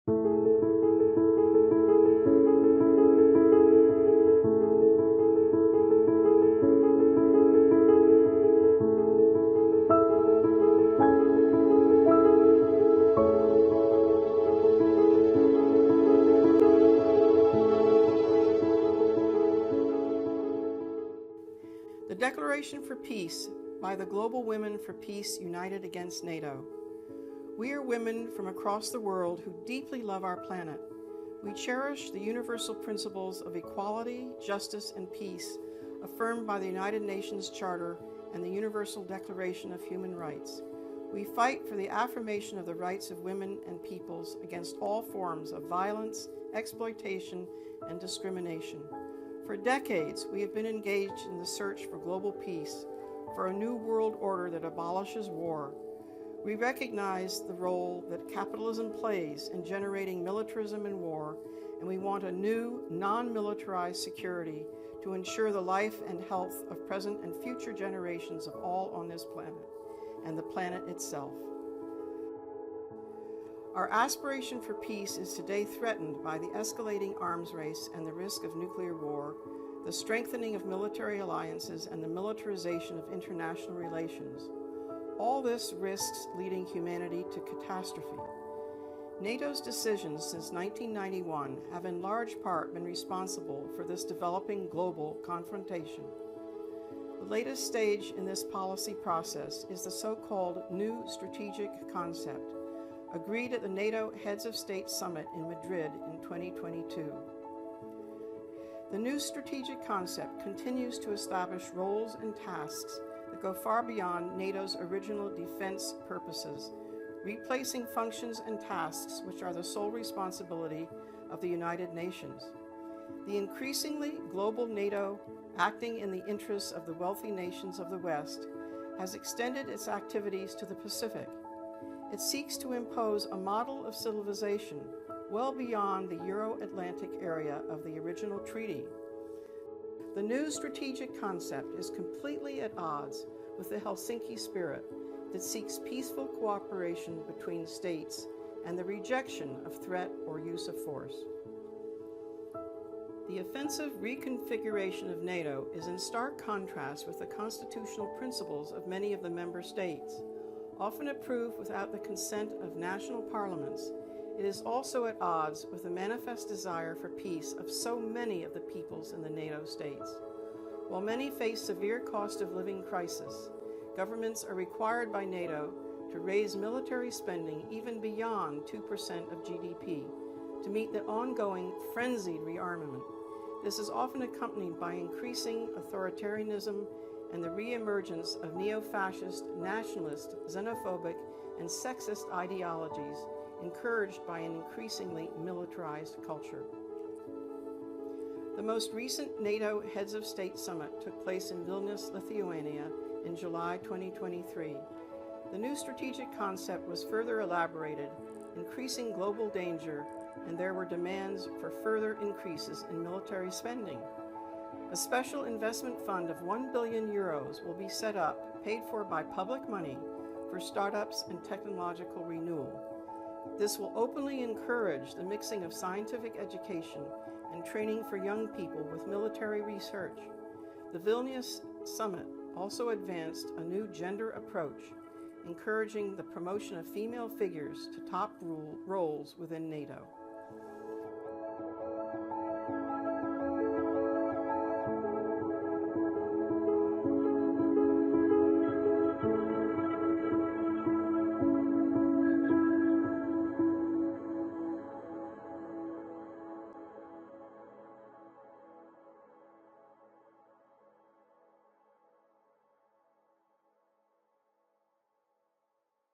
The Declaration for Peace by the Global Women for Peace United Against NATO. We are women from across the world who deeply love our planet. We cherish the universal principles of equality, justice, and peace affirmed by the United Nations Charter and the Universal Declaration of Human Rights. We fight for the affirmation of the rights of women and peoples against all forms of violence, exploitation, and discrimination. For decades, we have been engaged in the search for global peace, for a new world order that abolishes war. We recognize the role that capitalism plays in generating militarism and war, and we want a new, non-militarized security to ensure the life and health of present and future generations of all on this planet, and the planet itself. Our aspiration for peace is today threatened by the escalating arms race and the risk of nuclear war, the strengthening of military alliances, and the militarization of international relations. All this risks leading humanity to catastrophe. NATO's decisions since 1991 have in large part been responsible for this developing global confrontation. The latest stage in this policy process is the so-called New Strategic Concept, agreed at the NATO Heads of State Summit in Madrid in 2022. The new strategic concept continues to establish roles and tasks that go far beyond NATO's original defense purposes, replacing functions and tasks which are the sole responsibility of the United Nations. The increasingly global NATO, acting in the interests of the wealthy nations of the West, has extended its activities to the Pacific. It seeks to impose a model of civilization well beyond the Euro-Atlantic area of the original treaty. The new strategic concept is completely at odds with the Helsinki Spirit that seeks peaceful cooperation between states and the rejection of threat or use of force. The offensive reconfiguration of NATO is in stark contrast with the constitutional principles of many of the member states. Often approved without the consent of national parliaments, it is also at odds with the manifest desire for peace of so many of the peoples in the NATO states. While many face severe cost of living crisis, governments are required by NATO to raise military spending even beyond 2% of GDP to meet the ongoing frenzied rearmament. This is often accompanied by increasing authoritarianism and the re-emergence of neo-fascist, nationalist, xenophobic, and sexist ideologies encouraged by an increasingly militarized culture. The most recent NATO Heads of State Summit took place in Vilnius, Lithuania in July 2023. The new strategic concept was further elaborated, increasing global danger, and there were demands for further increases in military spending. A special investment fund of 1 billion euros will be set up, paid for by public money, for startups and technological renewal. This will openly encourage the mixing of scientific education and training for young people with military research. The Vilnius Summit also advanced a new gender approach, encouraging the promotion of female figures to top roles within NATO.